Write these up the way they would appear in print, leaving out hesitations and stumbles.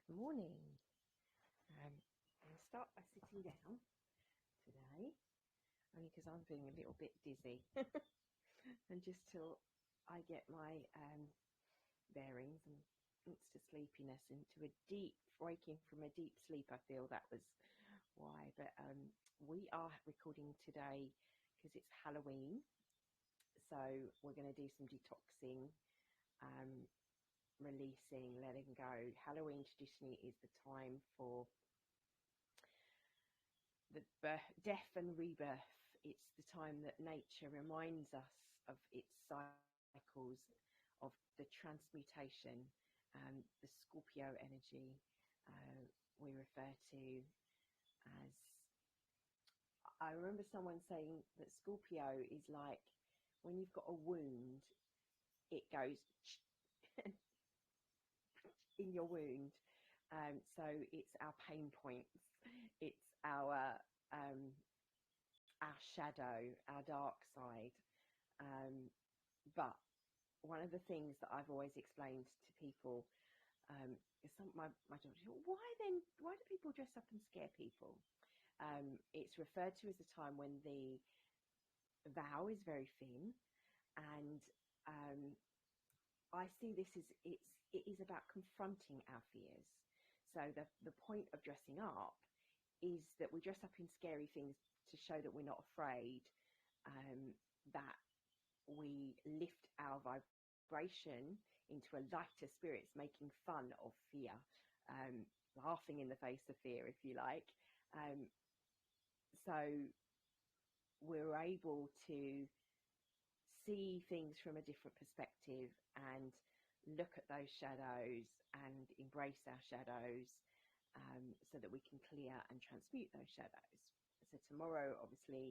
Morning. I'm going to start by sitting down today, only because I'm feeling a little bit dizzy, and just till I get my bearings and into sleepiness, into a deep waking from a deep sleep. I feel that was why. But we are recording today because it's Halloween, so we're going to do some detoxing. Releasing, letting go. Halloween traditionally is the time for the death and rebirth. It's the time that nature reminds us of its cycles, of the transmutation, the Scorpio energy. We refer to as, I remember someone saying that Scorpio is like when you've got a wound, it goes in your wound. So it's our pain points, it's um, our shadow, our dark side. But one of the things that I've always explained to people is my daughter, why do people dress up and scare people? It's referred to as a time when the vow is very thin, and I see this as it is about confronting our fears. So the point of dressing up is that we dress up in scary things to show that we're not afraid, that we lift our vibration into a lighter spirit, making fun of fear, laughing in the face of fear, if you like. So we're able to see things from a different perspective and look at those shadows and embrace our shadows, so that we can clear and transmute those shadows. So tomorrow obviously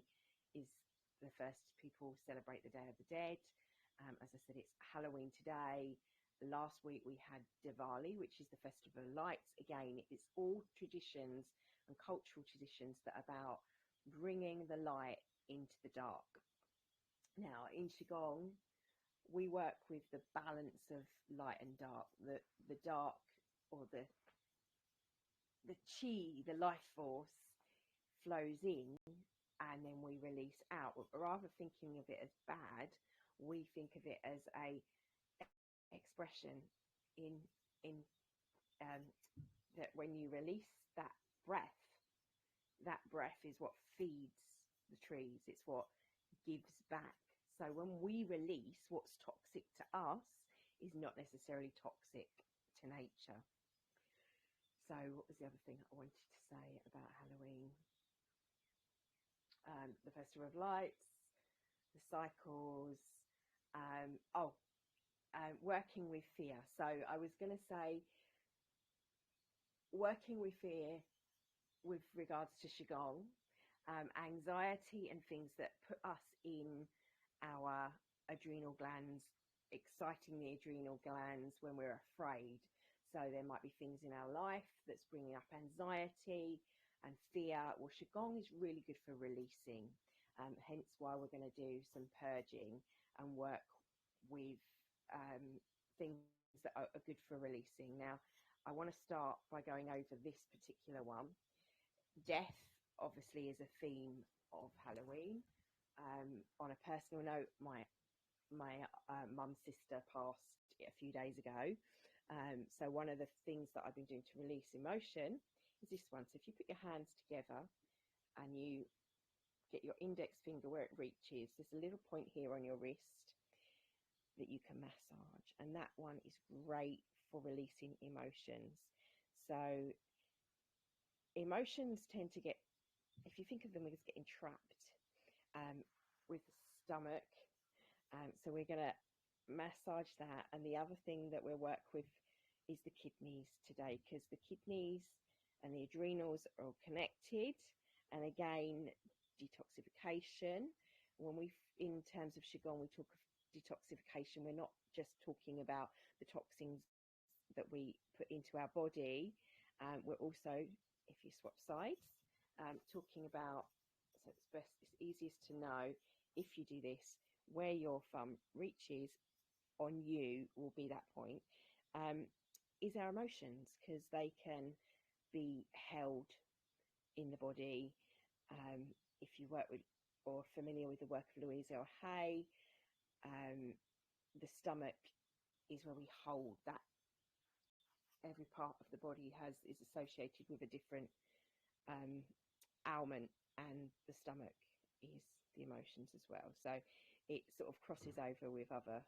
is the first people celebrate the Day of the Dead. As I said, it's Halloween today. Last week we had Diwali, which is the Festival of Lights. Again, it's all traditions and cultural traditions that are about bringing the light into the dark. Now, in Qigong, we work with the balance of light and dark. The dark, or the chi, the life force, flows in, and then we release out. Rather thinking of it as bad, we think of it as a expression in that when you release breath, that breath is what feeds the trees. It's what gives back. So when we release, what's toxic to us is not necessarily toxic to nature. So what was the other thing I wanted to say about Halloween? The Festival of Lights, the cycles, working with fear. So I was going to say, working with fear with regards to Qigong, anxiety and things that put us in our adrenal glands, exciting the adrenal glands when we're afraid. So there might be things in our life that's bringing up anxiety and fear. Well, Qigong is really good for releasing, hence why we're going to do some purging and work with things that are good for releasing. Now, I want to start by going over this particular one. Death, obviously, is a theme of Halloween. On a personal note, my mum's sister passed a few days ago. So one of the things that I've been doing to release emotion is this one. So if you put your hands together and you get your index finger where it reaches, there's a little point here on your wrist that you can massage. And that one is great for releasing emotions. So emotions tend to get, if you think of them as getting trapped with the stomach. So we're going to massage that. And the other thing that we'll work with is the kidneys today, because the kidneys and the adrenals are all connected. And again, detoxification. When in terms of Qigong, we talk of detoxification, we're not just talking about the toxins that we put into our body. We're also, if you swap sides, talking about, so it's easiest to know if you do this, where your thumb reaches on you will be that point. is our emotions, because they can be held in the body. If you work with or familiar with the work of Louisa Hay, the stomach is where we hold that. Every part of the body is associated with a different ailment, and the stomach is the emotions as well. So it sort of crosses over with other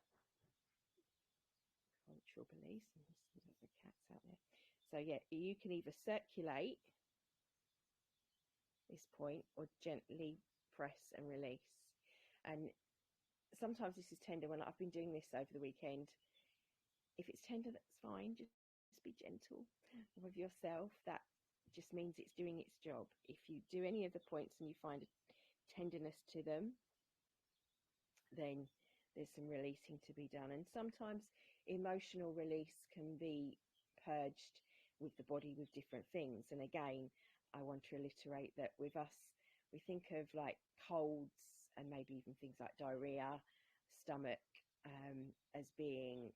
cultural beliefs. And there's the cats out there. So yeah, you can either circulate this point or gently press and release. And sometimes this is tender. When I've been doing this over the weekend, if it's tender, that's fine. Just be gentle with yourself. That just means it's doing its job. If you do any of the points and you find a tenderness to them, then there's some releasing to be done. And sometimes emotional release can be purged with the body with different things. And again, I want to reiterate that with us, we think of like colds and maybe even things like diarrhea, stomach, as being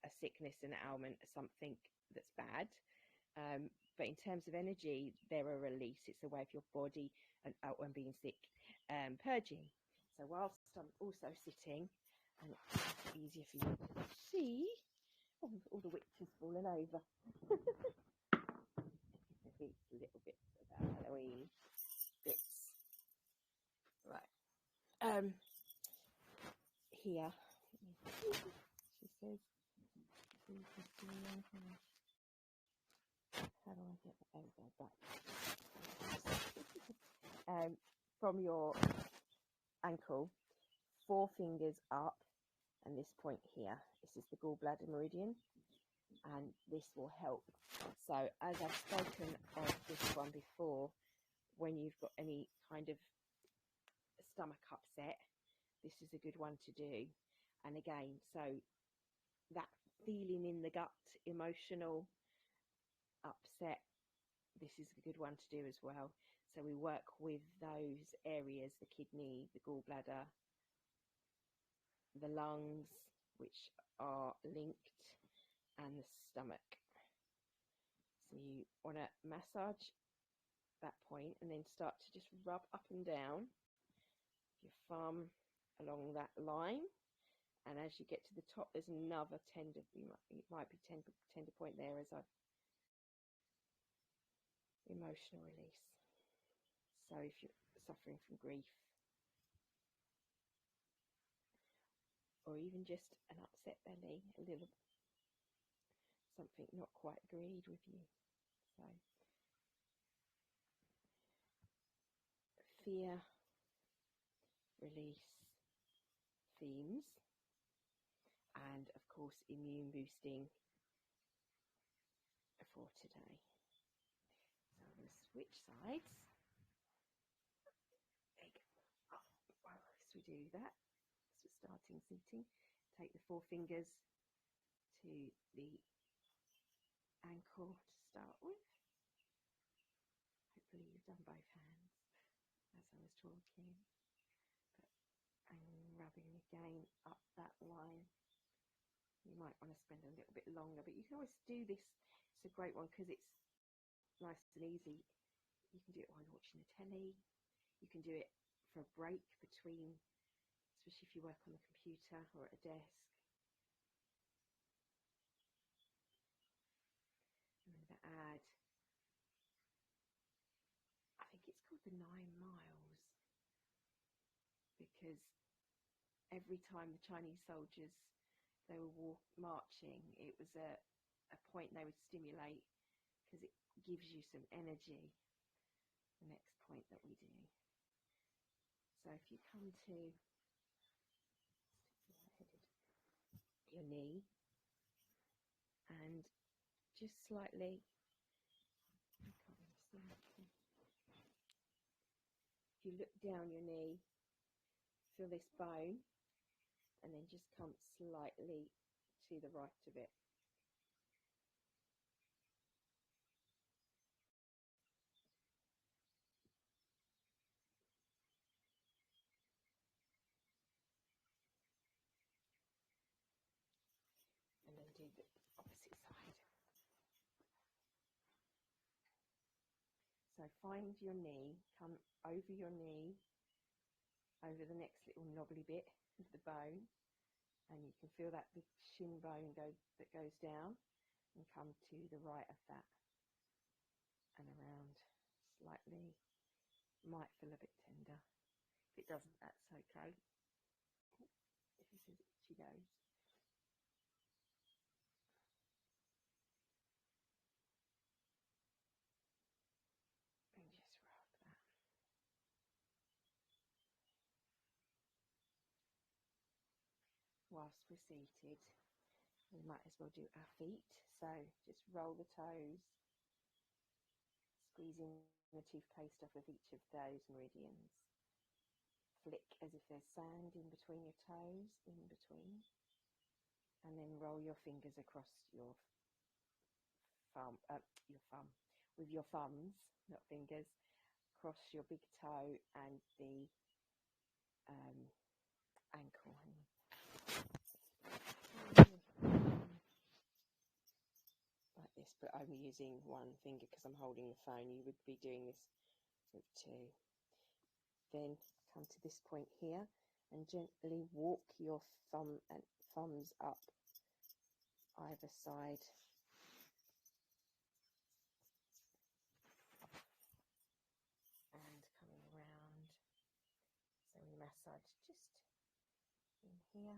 a sickness, an ailment, something that's bad. But in terms of energy, they're a release. It's a way of your body and when being sick, purging. So whilst I'm also sitting, and it's easier for you to see, all the witch has fallen over. It's little bits about Halloween bits. Right. Here, she says, how do I get the over back? From your ankle, 4 fingers up, and this point here, this is the gallbladder meridian, and this will help. So as I've spoken of this one before, when you've got any kind of stomach upset, this is a good one to do. And again, so that feeling in the gut, emotional upset, this is a good one to do as well. So we work with those areas, the kidney, the gallbladder, the lungs, which are linked, and the stomach. So you want to massage that point and then start to just rub up and down your thumb along that line. And as you get to the top, there's another tender, it might be tender point there as I've emotional release. So if you're suffering from grief, or even just an upset belly, a little something not quite agreed with you. So fear, release themes, and of course immune boosting for today. So I'm going to switch sides. There you go. Whilst we do that, so starting seating, take the 4 fingers to the ankle to start with. Hopefully you've done both hands as I was talking. And rubbing again up that line. You might want to spend a little bit longer, but you can always do this. It's a great one because it's nice and easy. You can do it while you're watching the telly. You can do it for a break between, especially if you work on the computer or at a desk. I'm going to add, I think it's called the 9 miles, because every time the Chinese soldiers, they were marching, it was a point they would stimulate because it gives you some energy. The next point that we do. So if you come to your knee and just slightly, if you look down your knee, feel this bone, and then just come slightly to the right of it. And then do the opposite side. So find your knee, come over your knee, over the next little knobbly bit of the bone, and you can feel that the shin bone that goes down, and come to the right of that and around slightly. Might feel a bit tender. If it doesn't, that's okay. If it says itchy goes. And just rub that. Whilst we're seated, we might as well do our feet. So just roll the toes, squeezing the toothpaste off of each of those meridians. Flick as if there's sand in between your toes, in between. And then roll your fingers across your thumb, with your thumbs, not fingers, across your big toe and the ankle. Like this, but I'm using one finger because I'm holding the phone. You would be doing this with two. Then come to this point here and gently walk your thumbs up either side. And coming around. So we massage just in here.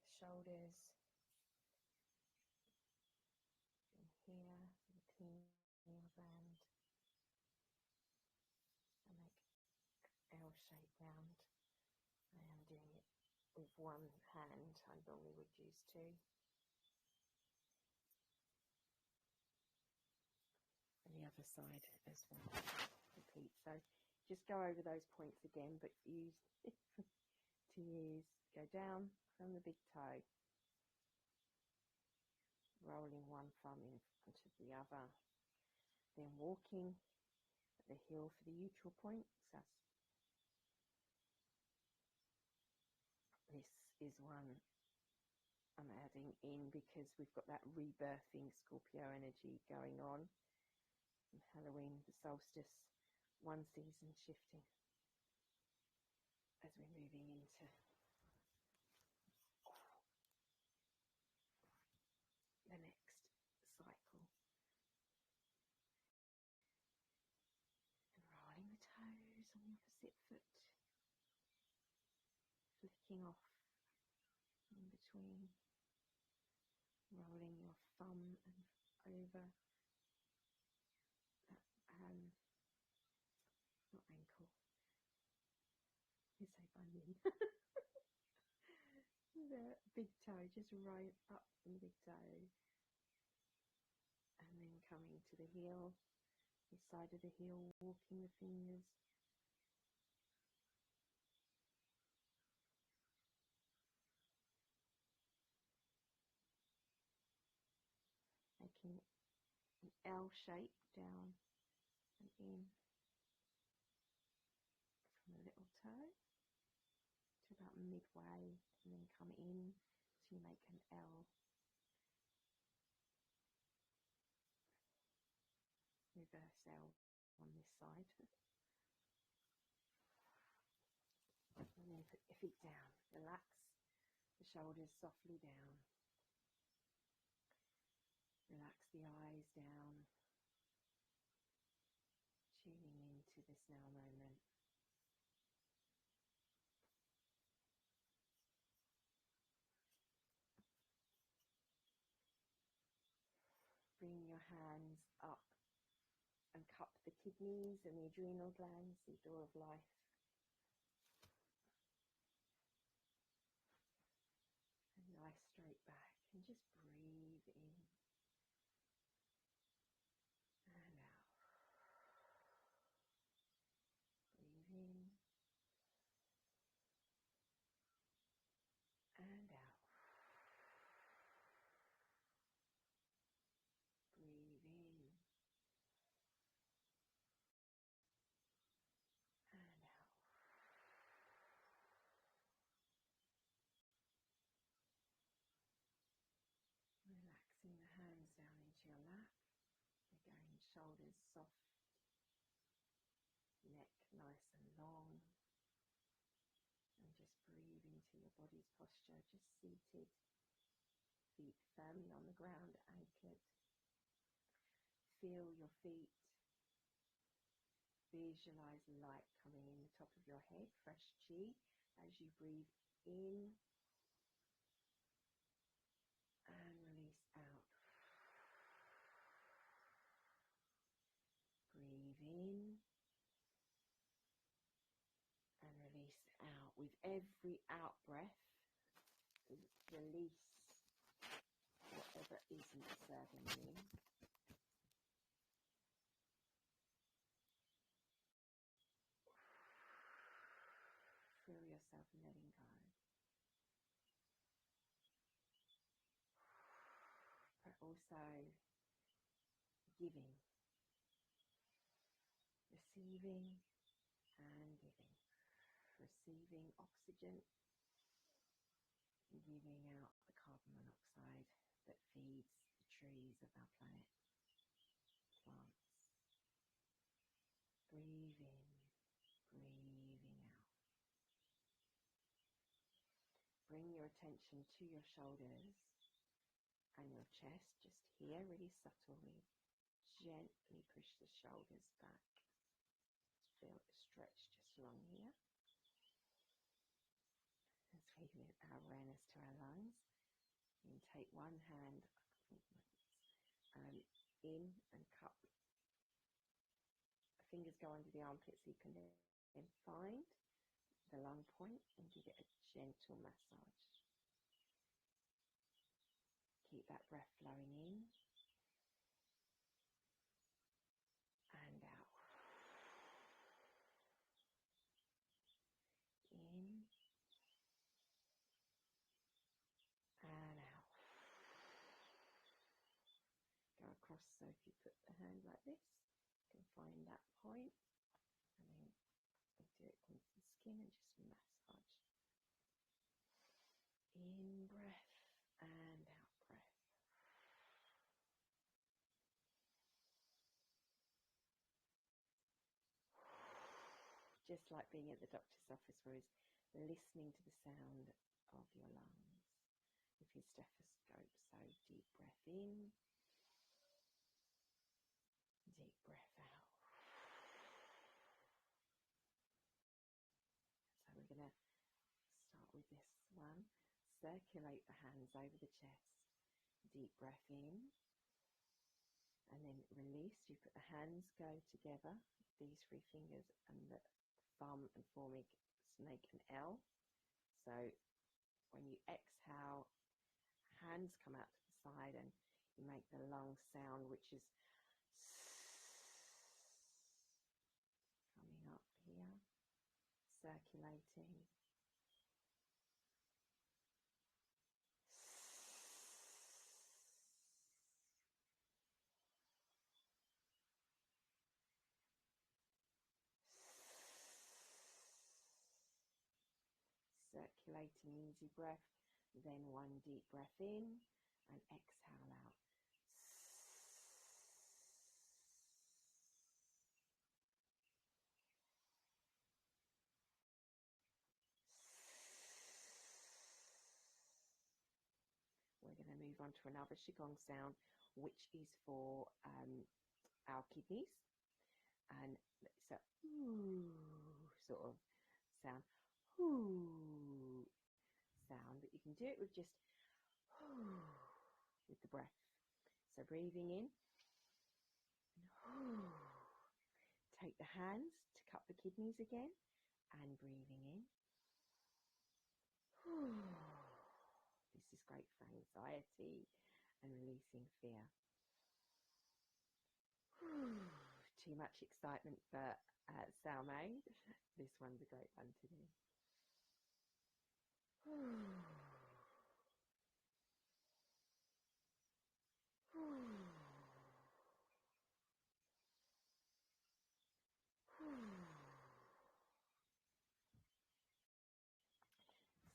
The shoulders. In here, the pineal gland. I make L shape round. I am doing it with one hand. I normally would use two. And the other side as well. Repeat. So just go over those points again, but use go down from the big toe, rolling one thumb in front of the other, then walking at the heel for the neutral point. So this is one I'm adding in because we've got that rebirthing Scorpio energy going on. And Halloween, the solstice, one season shifting as we're moving into the next cycle. And rolling the toes on the opposite foot, flicking off in between, rolling your thumb and over that not ankle, you say bunion. The big toe, just right up from the big toe, and then coming to the heel, the side of the heel, walking the fingers, making an L shape down and in from the little toe to about midway, and then come in to make an L. Reverse L on this side. And then put your feet down. Relax the shoulders softly down. Relax the eyes down. Tuning into this now moment. Bring your hands up and cup the kidneys and the adrenal glands, the door of life. And lie straight back and just breathe in and out. Breathe in and out. Breathe in and out. soft neck, nice and long, and just breathe into your body's posture, just seated, feet firmly on the ground, anchored. Feel your feet. Visualize light coming in the top of your head, fresh chi, as you breathe in and release out. Breathe in and release out. With every out breath, release whatever isn't serving you. Feel yourself letting go. But also giving, receiving and giving. Receiving oxygen, giving out the carbon monoxide that feeds the trees of our planet, plants. Breathe in, breathing out. Bring your attention to your shoulders and your chest, just here, really subtly. Gently push the shoulders back. Feel it stretch just along here. As we move our awareness to our lungs, you can take one hand in and cup. Fingers go under the armpits, so you can then find the lung point and give it a gentle massage. Keep that breath flowing in and out. In and out. Go across, so if you put the hand like this, you can find that point, and then do it against the skin and just massage. In breath and out breath. Just like being at the doctor's office where he's listening to the sound of your lungs with his stethoscope. So deep breath in, deep breath out. So we're going to start with this one. Circulate the hands over the chest. Deep breath in. And then release. You put the hands go together, these three fingers and the thumb and forefinger make an L. So when you exhale, hands come out to the side and you make the lung sound, which is coming up here, circulating. Circulating easy breath, then one deep breath in and exhale out. We're going to move on to another Qigong sound, which is for our kidneys, and it's a ooh sort of sound, ooh sound, but you can do it with just ooh with the breath. So breathing in, and ooh. Take the hands to cup the kidneys again, and breathing in. Ooh. This is great for anxiety and releasing fear. Too much excitement for Samhain. This one's a great one to do.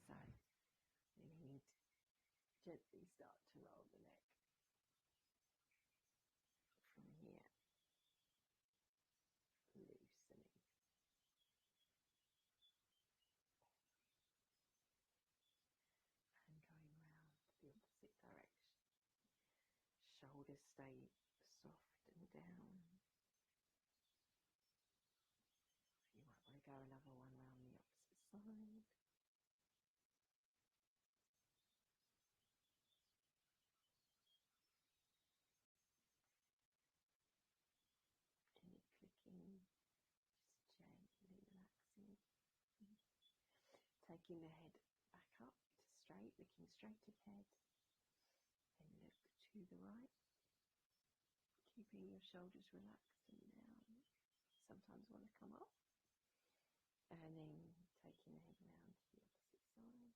So, then you need to gently start to roll the neck from here. shoulders stay soft and down. You might want to go another one around the opposite side. Any clicking, just gently relaxing. Taking the head back up to straight, looking straight ahead. Then look to the right. Keeping your shoulders relaxed and down. Sometimes want to come up. And then taking the head round to the opposite side.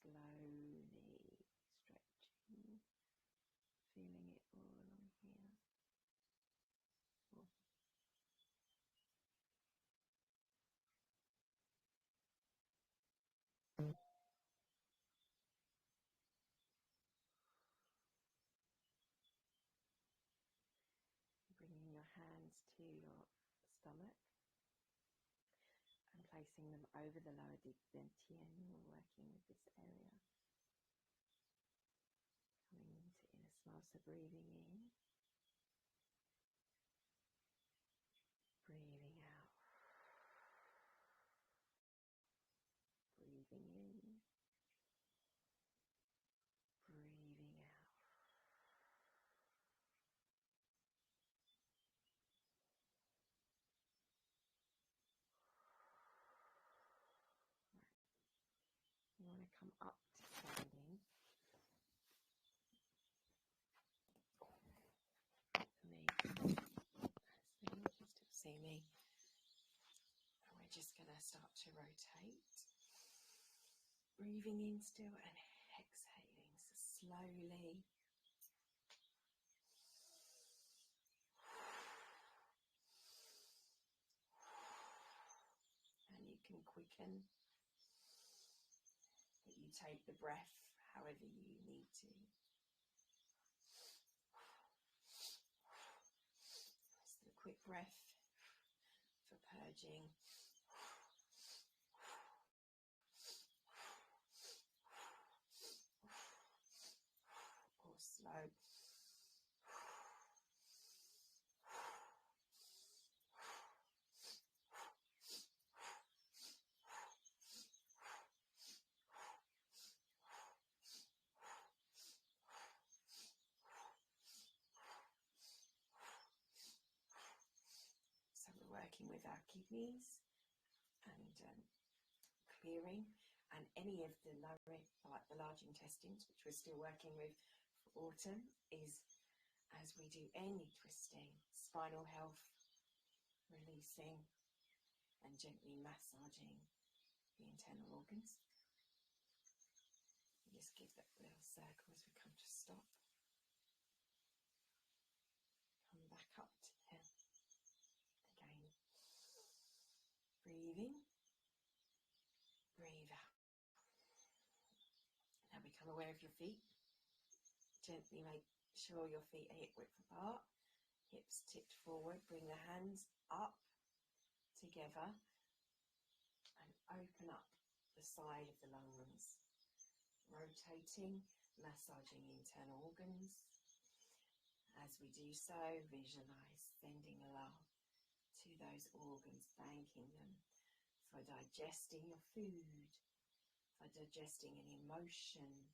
Slowly stretching, feeling it all along here. Bringing your hands to your stomach and placing them over the lower dantian. We're working with this area. Coming into inner smile, so breathing in, breathing out, breathing in, breathing out. You want to come up to standing. You can still see me. And we're just going to start to rotate. Breathing in still and exhaling. So slowly. And you can quicken. But you take the breath however you need to. Just a quick breath for purging. Or slow. So we're working with our kidneys and clearing, and any of the lower, like the large intestines, which we're still working with for autumn, is as we do any twisting, spinal health, releasing and gently massaging the internal organs. You just give that little circle as we come to stop. Come back up to here. Again. Breathe in. Breathe out. Now become aware of your feet. Gently make sure your feet are hip width apart. Hips tipped forward. Bring the hands up together and open up the side of the lungs. Rotating, massaging the internal organs. As we do so, visualize sending love to those organs, thanking them for digesting your food, for digesting any emotion,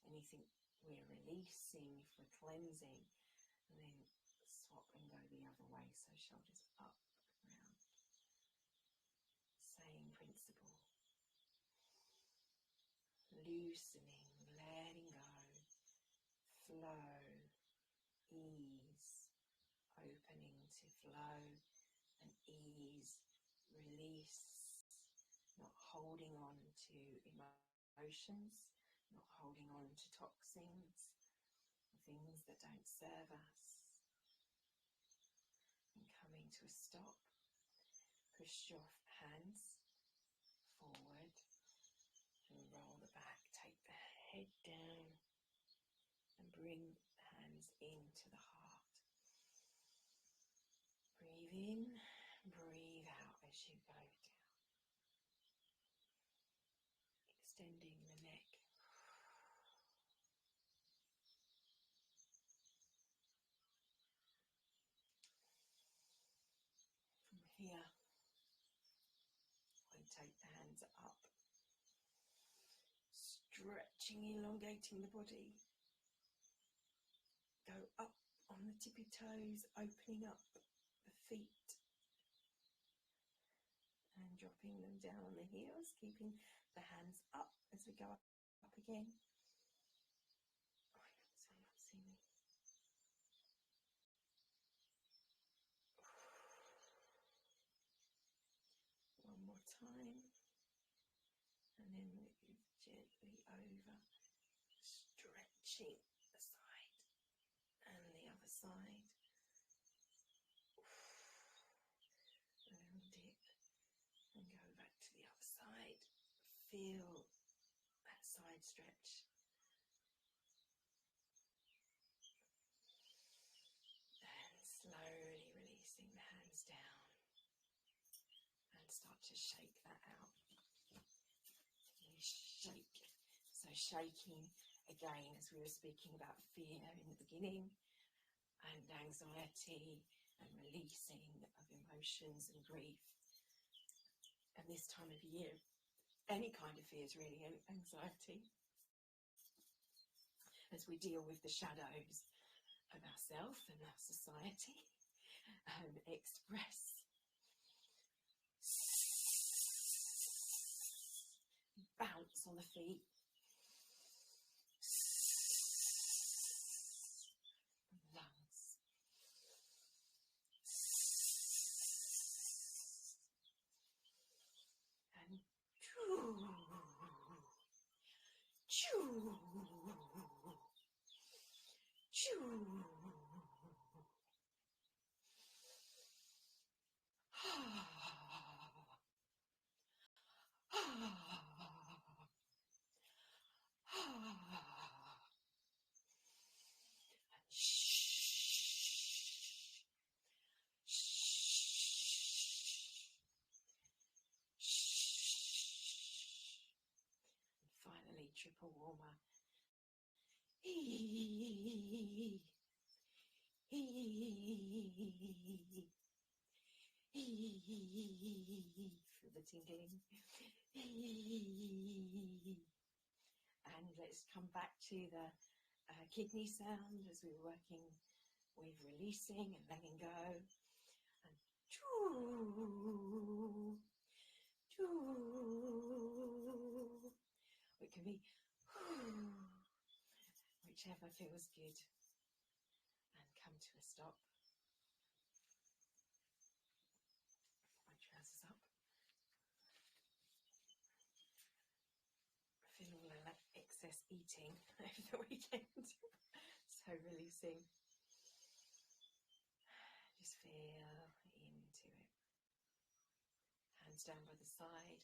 anything we're releasing, if we're cleansing, and then swap and go the other way, so shoulders up, round. Same principle. Loosening, letting go, flow, ease, opening to flow and ease, release, not holding on to emotions, not holding on to toxins, things that don't serve us. And coming to a stop, push your hands forward and roll the back, take the head down and bring the hands into the heart. Breathe in, breathe out as you go down. Extending the neck, stretching, elongating the body. Go up on the tippy toes, opening up the feet and dropping them down on the heels, keeping the hands up as we go up again. Oh, you can't see me. One more time, and then move gently over, stretching the side and the other side. A little dip, and go back to the other side. Feel that side stretch. And slowly releasing the hands down, and start to shake that out. You shake. So shaking again, as we were speaking about fear in the beginning, and anxiety, and releasing of emotions and grief. And this time of year, any kind of fears really, anxiety, as we deal with the shadows of ourselves and our society, express. Bounce on the feet. Lungs. And choo. Choo. Choo. Finally, triple warmer. Feel the tingling. And let's come back to the kidney sound as we were working with releasing and letting go. And choo, choo. It can be whichever feels good. And come to a stop. My trousers up. I feel all that excess eating over the weekend. So releasing. Just feel into it. Hands down by the side.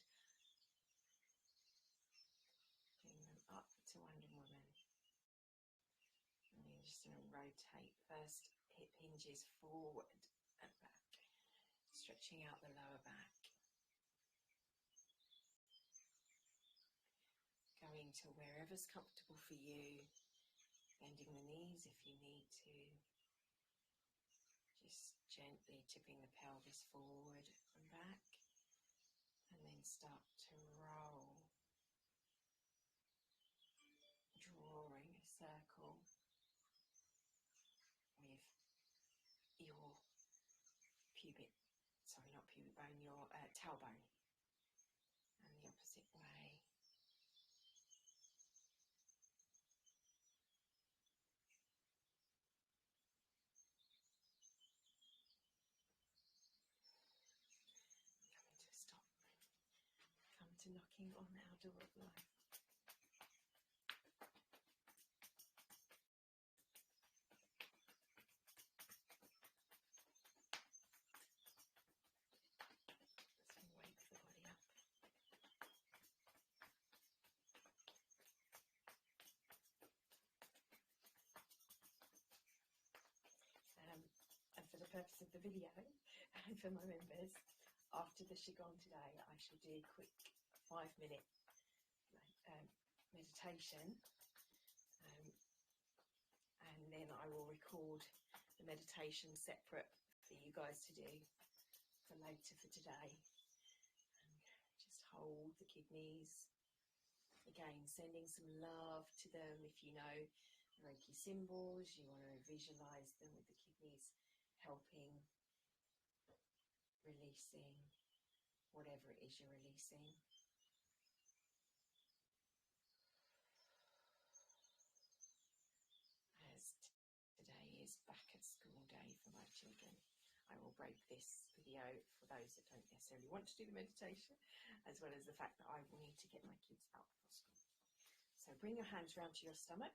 Bring them up to Wonder Woman. And you're just going to rotate. First, hip hinges forward and back. Stretching out the lower back. Going to wherever's comfortable for you. Bending the knees if you need to. Just gently tipping the pelvis forward and back. And then start to roll. Drawing a circle with your your tailbone. And the opposite way. Coming to a stop. Come to knocking on our door of life. And for the purpose of the video and for my members, after the Qigong today, I shall do a quick 5-minute meditation, and then I will record the meditation separate for you guys to do for later for today. And just hold the kidneys, Again, sending some love to them. If you know Reiki symbols, you want to visualize them with the kidneys helping, releasing whatever it is you're releasing. As today is back at school day for my children, I will break this video for those that don't necessarily want to do the meditation, as well as the fact that I will need to get my kids out for school. So bring your hands round to your stomach.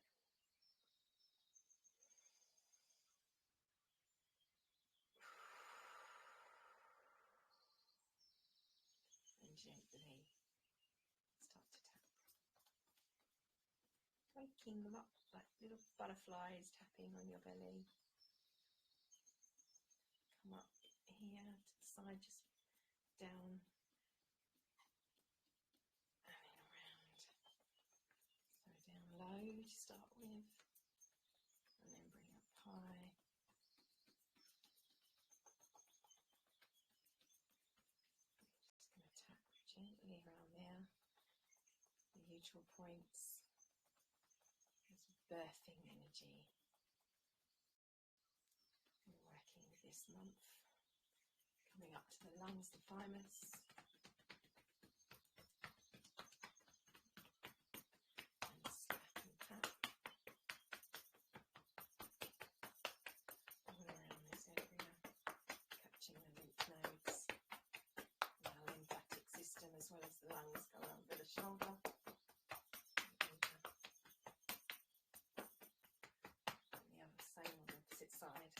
And gently start to tap. Waking them up like little butterflies tapping on your belly. Come up here to the side, just down and then around. So down low to start with, and then bring up high. Just going to tap gently around there, the neutral points. There's birthing energy we're working with this month. Coming up to the lungs, the thymus. And slap and tap. All around this area, catching the lymph nodes. And our lymphatic system, as well as the lungs, go over the shoulder. And the other same on the opposite side.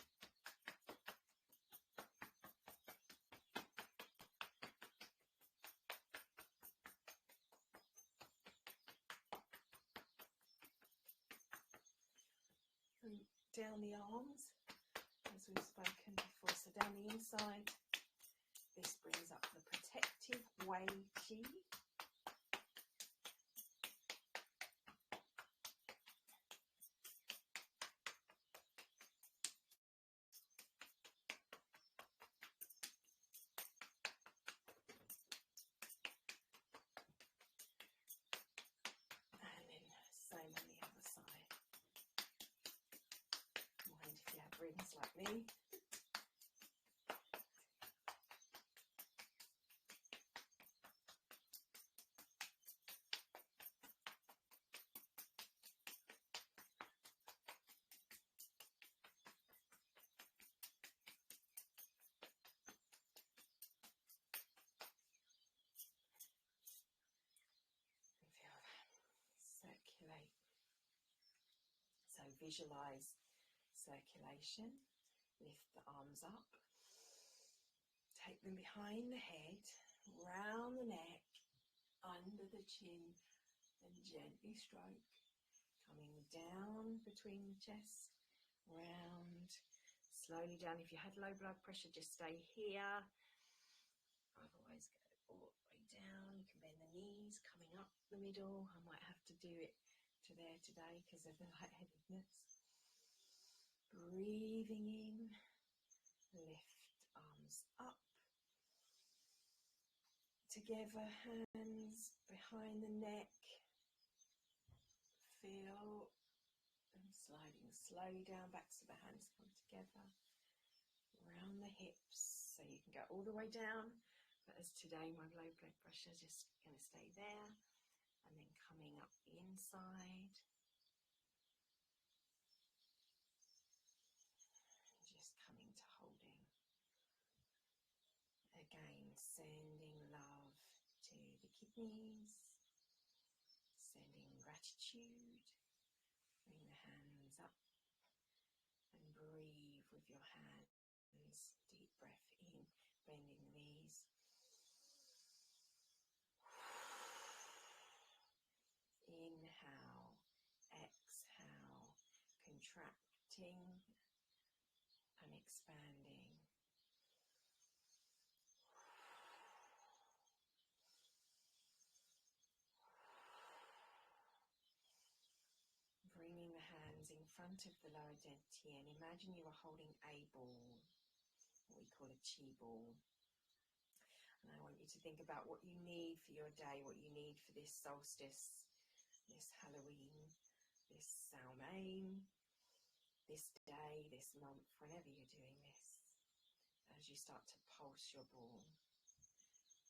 Down the arms, as we've spoken before, so down the inside, this brings up the protective Wei Qi. And then same on the other side. Mind if you have rings like me. Circulate. So visualize circulation. Lift the arms up. Take them behind the head, round the neck, under the chin, and gently stroke. Coming down between the chest, round, slowly down. If you had low blood pressure, just stay here. Otherwise, go all the way down. You can bend the knees, coming up the middle. I might have to do it to there today because of the lightheadedness. Breathing in, lift arms up. Together, hands behind the neck. Feel them sliding slowly down back so the hands come together. Around the hips, so you can go all the way down. But as today, my low blood pressure is just going to stay there. And then coming up the inside. Just coming to holding. Again, sending love to the kidneys. Sending gratitude. Bring the hands up. And breathe with your hands. Deep breath in, bending the knees. Inhale, exhale, contracting and expanding. Bringing the hands in front of the lower dantian. Imagine you are holding a ball, what we call a chi ball. And I want you to think about what you need for your day, what you need for this solstice this Halloween, this Samhain, this day, this month, whenever you're doing this, as you start to pulse your ball,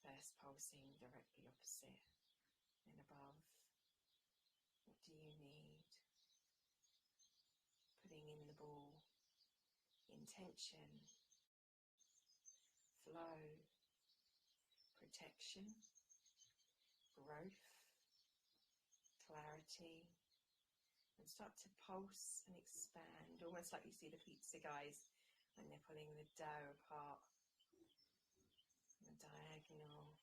first pulsing directly opposite, then above. What do you need? Putting in the ball, intention, flow, protection, growth, clarity, and start to pulse and expand, almost like you see the pizza guys when they're pulling the dough apart, the diagonal,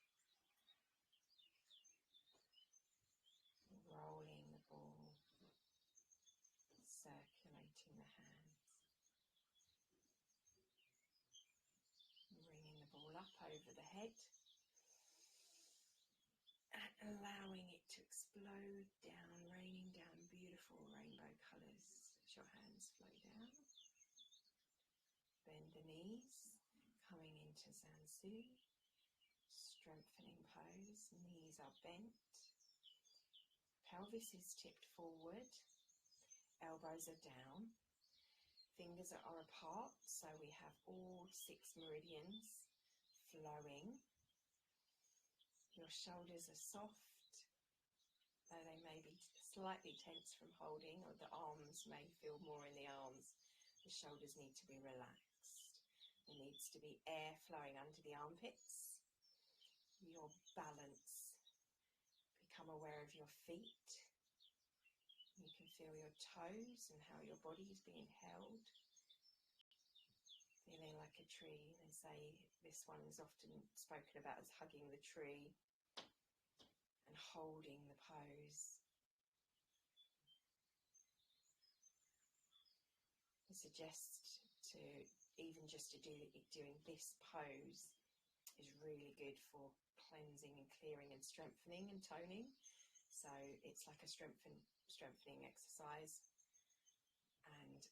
rolling the ball, circulating the hands, bringing the ball up over the head, and allowing it to explode down, raining down beautiful rainbow colours as your hands flow down. Bend the knees, coming into Zansu, strengthening pose, knees are bent, pelvis is tipped forward, elbows are down, fingers are apart, so we have all 6 meridians flowing. Your shoulders are soft, though they may be slightly tense from holding, or the arms may feel more in the arms. The shoulders need to be relaxed. There needs to be air flowing under the armpits. Your balance. Become aware of your feet. You can feel your toes and how your body is being held. Feeling like a tree. They say this one is often spoken about as hugging the tree and holding the pose. I suggest to even just to doing this pose is really good for cleansing and clearing and strengthening and toning. So it's like a strengthening exercise, and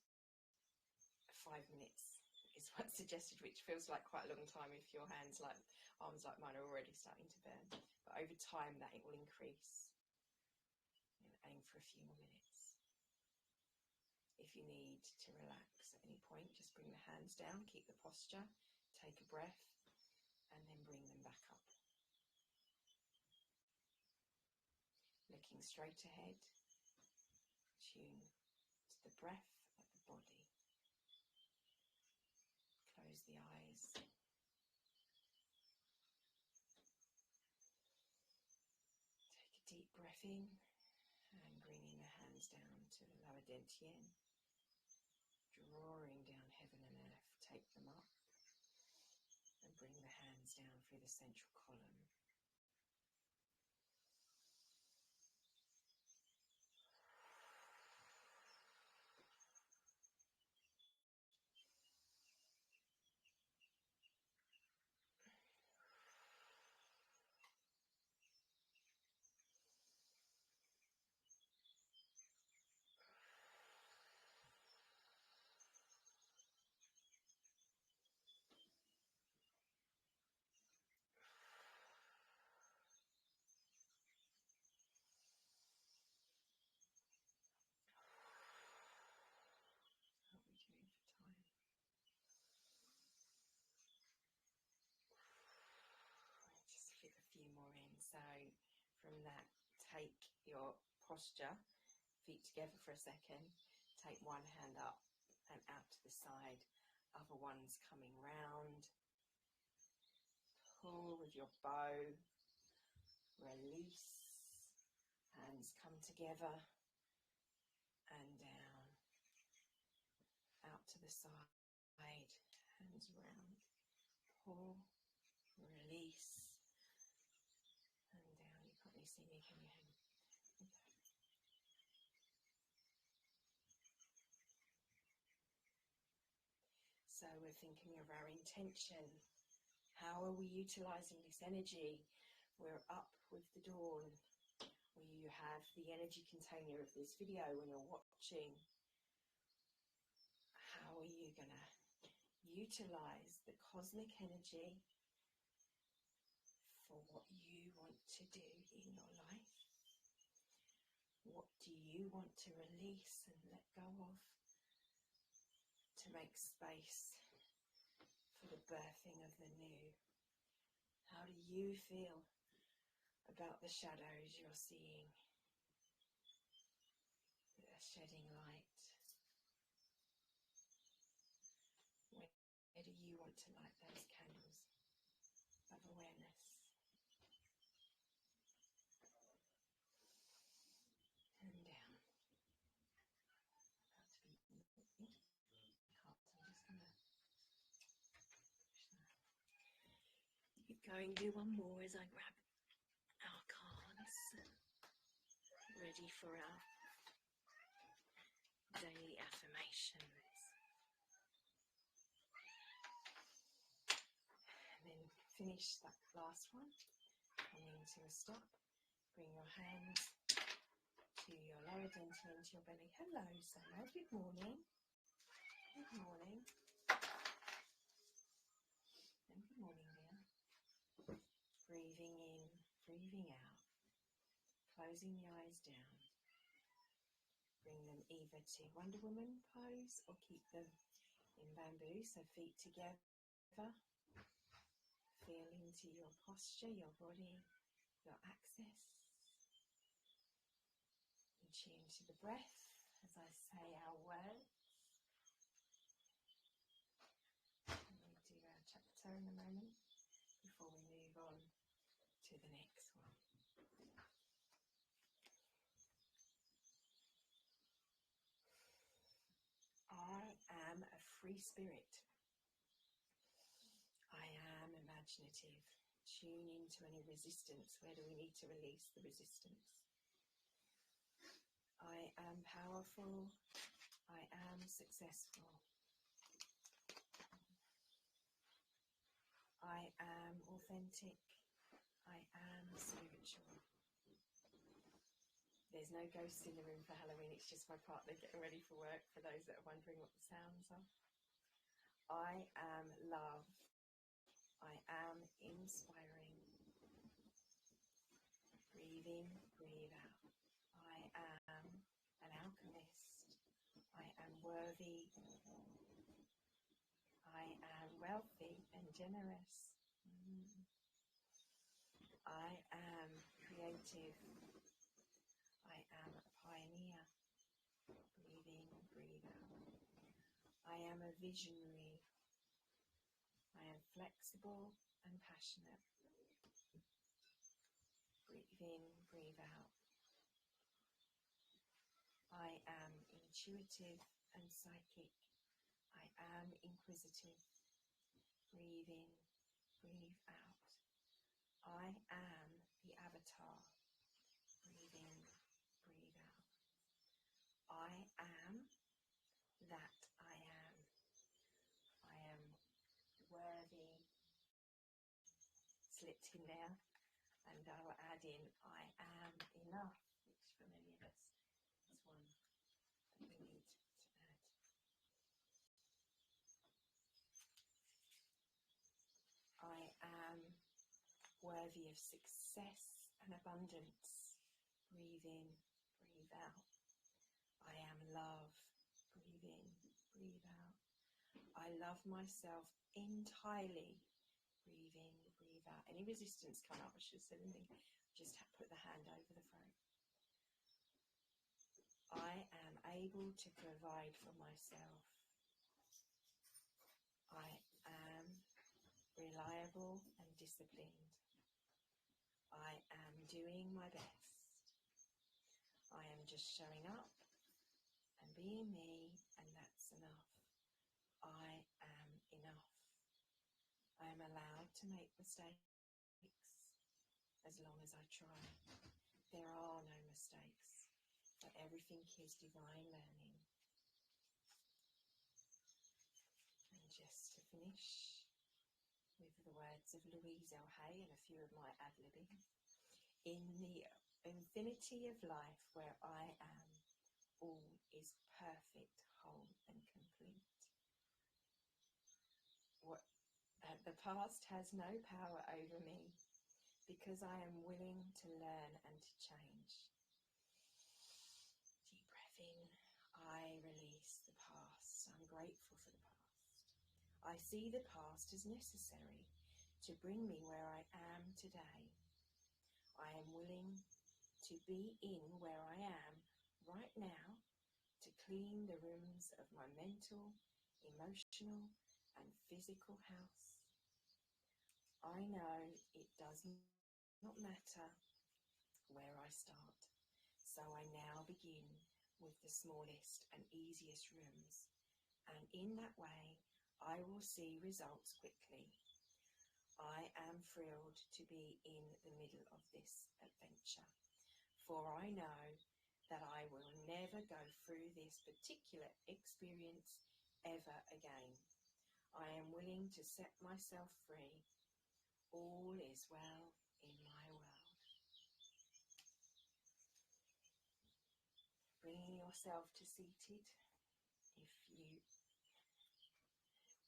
5 minutes is what's suggested, which feels like quite a long time if your arms like mine are already starting to burn. But over time that it will increase, and aim for a few more minutes. If you need to relax at any point, just bring the hands down, keep the posture, take a breath, and then bring them back up. Looking straight ahead, tune to the breath at the body. Close the eyes. Take a deep breath in and bringing the hands down to the lower dantian. Drawing down heaven and earth, take them up and bring the hands down through the central column. Just fit a few more in. So from that, take your posture, feet together for a second, take one hand up and out to the side, other one's coming round, pull with your bow, release, hands come together and down, out to the side, hands round, pull, release, and down. You can't really see me, can you? So we're thinking of our intention. How are we utilising this energy? We're up with the dawn. You have the energy container of this video when you're watching. How are you going to utilise the cosmic energy for what you want to do in your life? What do you want to release and let go of to make space for the birthing of the new? How do you feel about the shadows you're seeing that are shedding light? Where do you want to light those candles of awareness? And down. About to be cut. I'm just going to keep going. Do one more as I grab our cards, ready for our daily affirmations. And then finish that last one. Coming to a stop. Bring your hands to your lower dental into your belly. Hello, Summer. Good morning. Good morning. And good morning, dear. Breathing in, breathing out. Closing the eyes down. Bring them either to Wonder Woman pose or keep them in bamboo, so feet together. Feel into your posture, your body, your access. And tune to the breath as I say our words. And we'll do our chapter in a moment before we move on to the next one. I am a free spirit. I am imaginative. Tune into any resistance. Where do we need to release the resistance? I am powerful. I am successful. I am authentic. I am spiritual. There's no ghosts in the room for Halloween. It's just my partner getting ready for work, for those that are wondering what the sounds are. I am love. I am inspiring. Breathe in, breathe out. I am an alchemist. I am worthy. I am wealthy and generous. I am creative. I am a pioneer. Breathe in, breathe out. I am a visionary. I am flexible and passionate. Breathe in, breathe out. I am intuitive and psychic. I am inquisitive. Breathe in, breathe out. I am the avatar. Breathe in, breathe out. I am that I am. I am worthy. Slipped in there. And I will add in, I am enough, which for many of us is one that we need to add. I am worthy of success and abundance. Breathe in, breathe out. I am love. Breathe in, breathe out. I love myself entirely. Breathe in, breathe out. Any resistance come up, I should have said anything, just put the hand over the throat. I am able to provide for myself. I am reliable and disciplined. I am doing my best. I am just showing up and being me, and that's enough. I am enough. I am allowed to make mistakes as long as I try. There are no mistakes, but everything is divine learning. And just to finish with the words of Louise L. Hay and a few of my ad-libbing. In the infinity of life where I am, all is perfect, whole and complete. The past has no power over me because I am willing to learn and to change. grateful for the past. I see the past as necessary to bring me where I am today. I am willing to be in where I am right now to clean the rooms of my mental, emotional, and physical house. I know it does not matter where I start, so I now begin with the smallest and easiest rooms, and in that way I will see results quickly. I am thrilled to be in the middle of this adventure, for I know that I will never go through this particular experience ever again. I am willing to set myself free. All is well in my world. Bringing yourself to seated. If you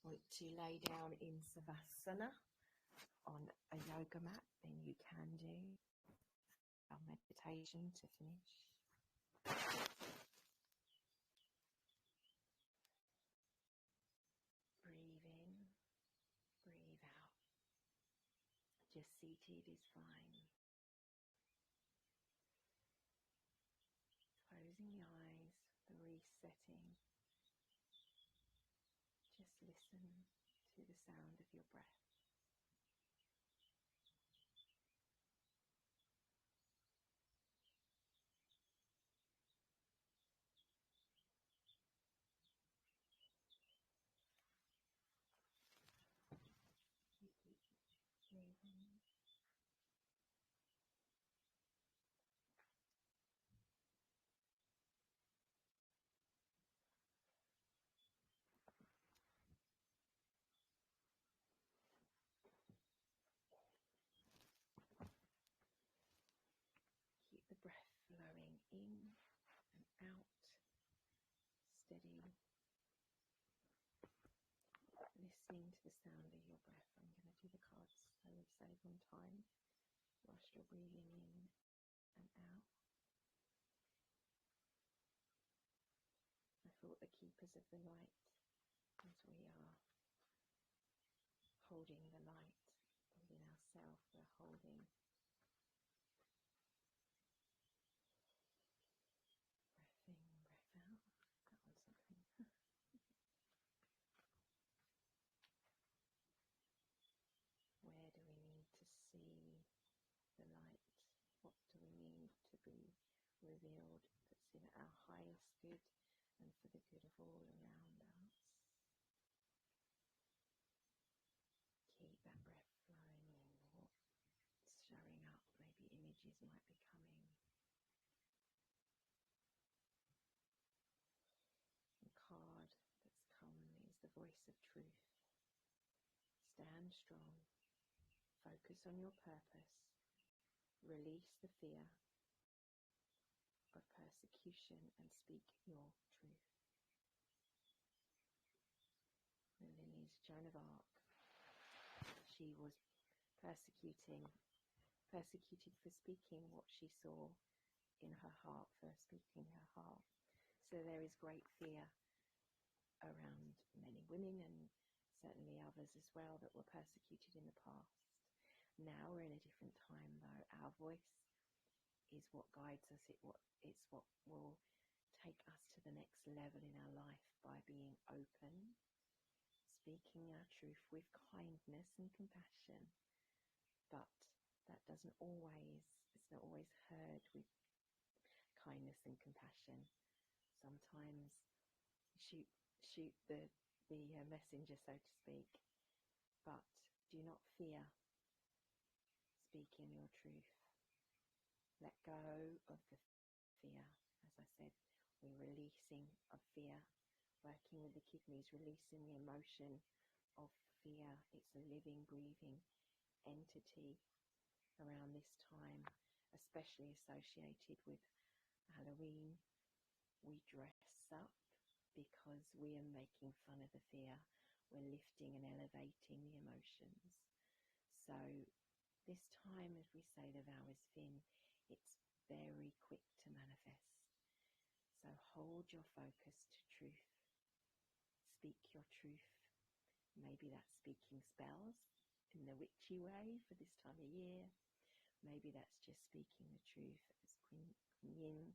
want to lay down in Savasana on a yoga mat, then you can do. Our meditation to finish. Breathe in, breathe out. Just seated is fine. Closing the eyes, the resetting. Just listen to the sound of your breath. You keep breathing. Keep the breath flowing in and out, steady. Listening to the sound of your breath. I'm going to do the cards so we save on time whilst you're breathing in and out. I thought the keepers of the light, as we are holding the light within ourselves, we're holding breath in, breath out. That was something. Where do we need to see the light? What do we need to be revealed that's in our highest good and for the good of all around us? Keep that breath flowing in. What's showing up? Maybe images might be coming. The card that's come is the voice of truth. Stand strong. Focus on your purpose. Release the fear of persecution and speak your truth. The Lily's Joan of Arc. She was persecuted for speaking what she saw in her heart, for speaking her heart. So there is great fear around many women and certainly others as well that were persecuted in the past. Now we're in a different time though. Our voice is what guides us. It's what will take us to the next level in our life by being open, speaking our truth with kindness and compassion. But that it's not always heard with kindness and compassion. Sometimes shoot the messenger, so to speak. But do not fear speaking your truth. Let go of the fear. As I said, we're releasing of fear. Working with the kidneys, releasing the emotion of fear. It's a living, breathing entity around this time, especially associated with Halloween. We dress up because we are making fun of the fear. We're lifting and elevating the emotions. So this time, as we say the vow is fin, it's very quick to manifest. So hold your focus to truth. speak your truth. Maybe that's speaking spells in the witchy way for this time of year. Maybe that's just speaking the truth as Kuan Yin,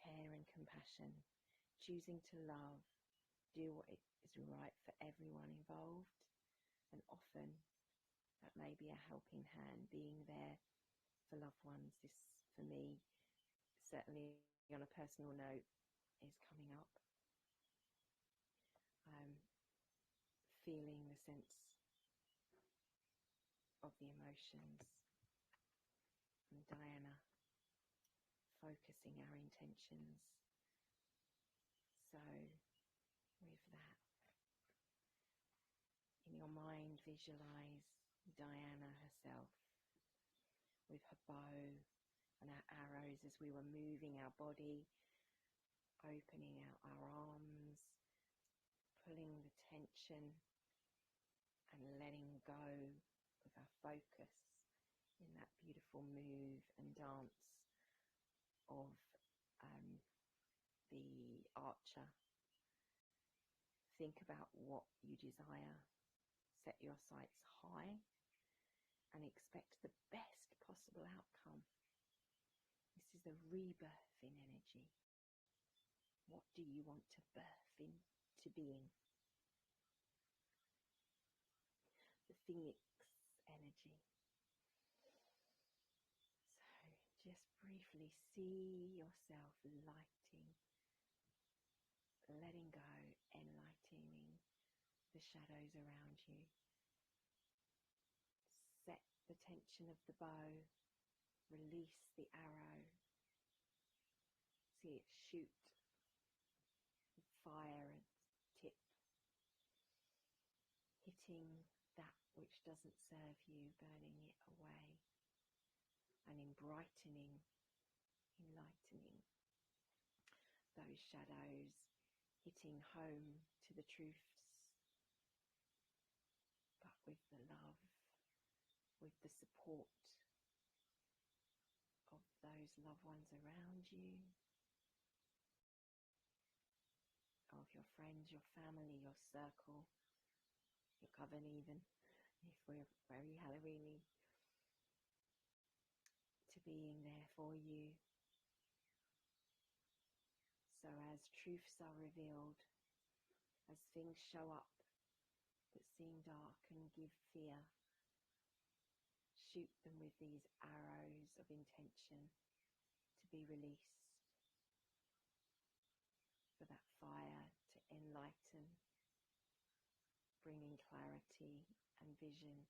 care and compassion, choosing to love, do what is right for everyone involved, and often that may be a helping hand, being there for loved ones. This, for me, certainly on a personal note, is coming up. Feeling the sense of the emotions, and Diana focusing our intentions. So with that, in your mind, visualize Diana herself with her bow and our arrows as we were moving our body, opening out our arms, pulling the tension and letting go with our focus in that beautiful move and dance of the archer. Think about what you desire, set your sights high and expect the best possible outcome. This is the rebirthing energy. What do you want to birth into being? The phoenix energy. So just briefly see yourself lighting, letting go, enlightening the shadows around you. Set the tension of the bow, release the arrow, see it shoot with fire and tip, hitting that which doesn't serve you, burning it away, and in brightening, enlightening those shadows, hitting home to the truths, but with the love, with the support of those loved ones around you, of your friends, your family, your circle, your coven even, if we're very Halloweeny, to being there for you. So as truths are revealed, as things show up that seem dark and give fear, shoot them with these arrows of intention to be released, for that fire to enlighten, bringing clarity and vision.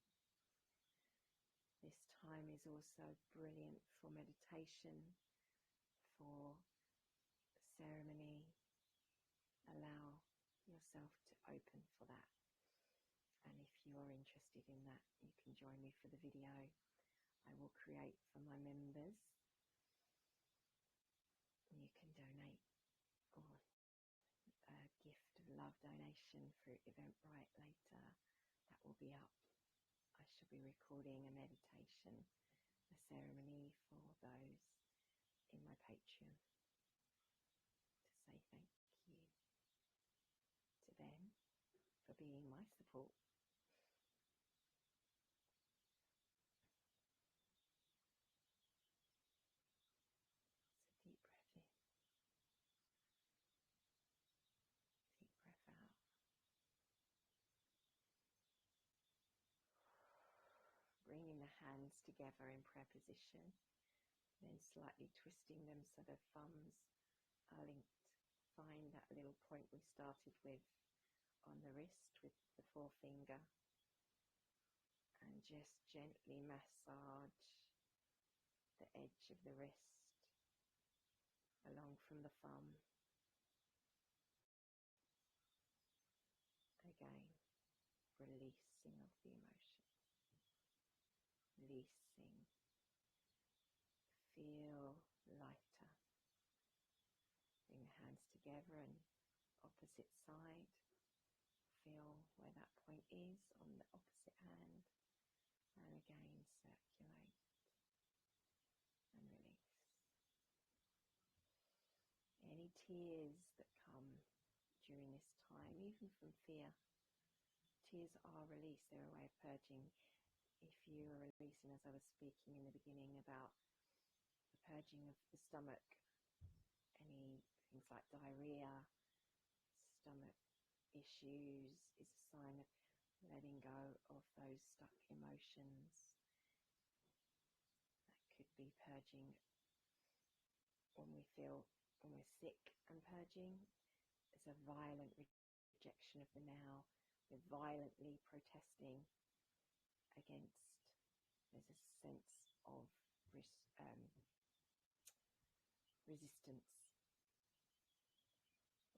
This time is also brilliant for meditation, for ceremony. Allow yourself to open for that. And if you're interested in that, you can join me for the video I will create for my members. You can donate or a gift of love donation through Eventbrite later. That will be up. I shall be recording a meditation, a ceremony for those in my Patreon to say thank you to them for being my support. So deep breath in, deep breath out. Bringing the hands together in prayer position, then slightly twisting them so the thumbs are linked. Find that little point we started with on the wrist with the forefinger, and just gently massage the edge of the wrist along from the thumb. Again, releasing of the emotion. Releasing. Feel lighter. Bring the hands together and opposite side. Feel where that point is on the opposite hand. And again, circulate and release. Any tears that come during this time, even from fear. Tears are released, they're a way of purging. If you are releasing, as I was speaking in the beginning about the purging of the stomach, any things like diarrhea, stomach issues, is a sign of letting go of those stuck emotions. That could be purging when we're sick and purging. It's a violent rejection of the now. We're violently protesting against. There's a sense of resistance.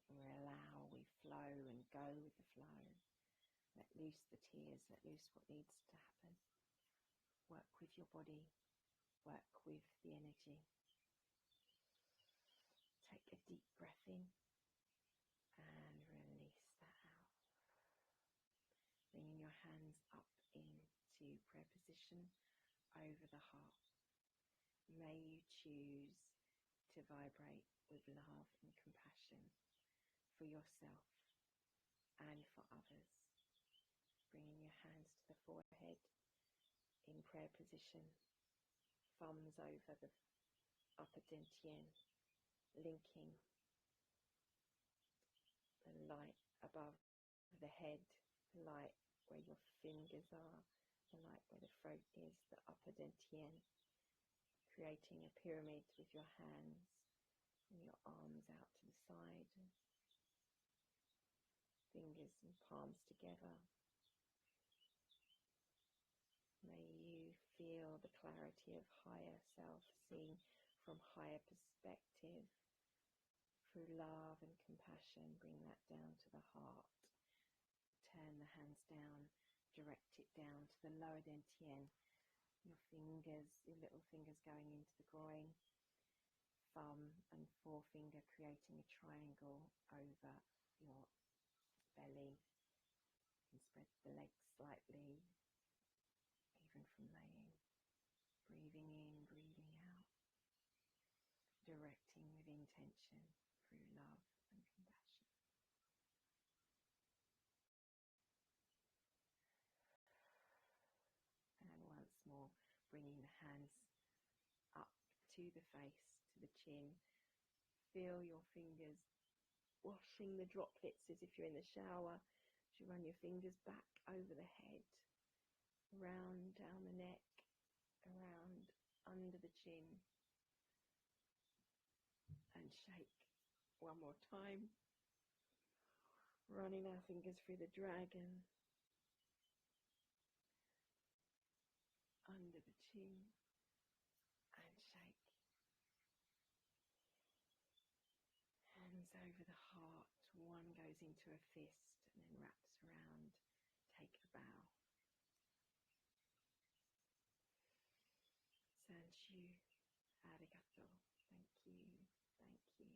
We allow, we flow and go with the flow. Let loose the tears, let loose what needs to happen. Work with your body, work with the energy. Take a deep breath in and release that out. Bringing your hands up into prayer position over the heart. May you choose to vibrate with love and compassion for yourself and for others. Bringing your hands to the forehead in prayer position, thumbs over the upper dantian, linking the light above the head, the light where your fingers are, the light where the throat is, the upper dantian, creating a pyramid with your hands and your arms out to the side, fingers and palms together. May you feel the clarity of higher self, seen from higher perspective, through love and compassion. Bring that down to the heart. Turn the hands down, direct it down to the lower dantian. Your fingers, your little fingers going into the groin, thumb and forefinger creating a triangle over your belly. You can spread the legs slightly, even from laying. Breathing in, breathing out. Directing with intention through love and compassion. And once more, bringing the hands up to the face, to the chin. Feel your fingers washing the droplets as if you're in the shower. As you run your fingers back over the head, around down the neck, around under the chin. And shake one more time. Running our fingers through the dragon, under the chin, and shake. Hands over the heart. One goes into a fist and then wraps around. Take a bow. Sanchu, arigato. Thank you, thank you.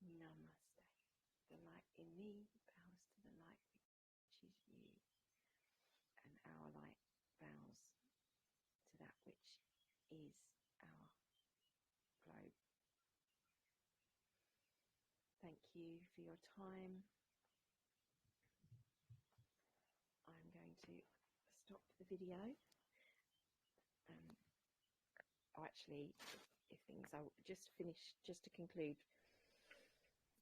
Namaste. The light in me bows to the light which is you, and our light bows to that which is our globe. Thank you for your time. I'm going to stop the video. Actually, if things I just finish, just to conclude.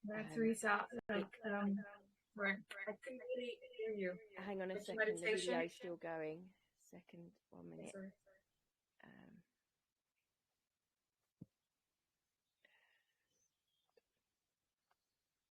Let's restart. Right. I couldn't really hear you. Hang on a second. The video is still going. Second, 1 minute. Sorry.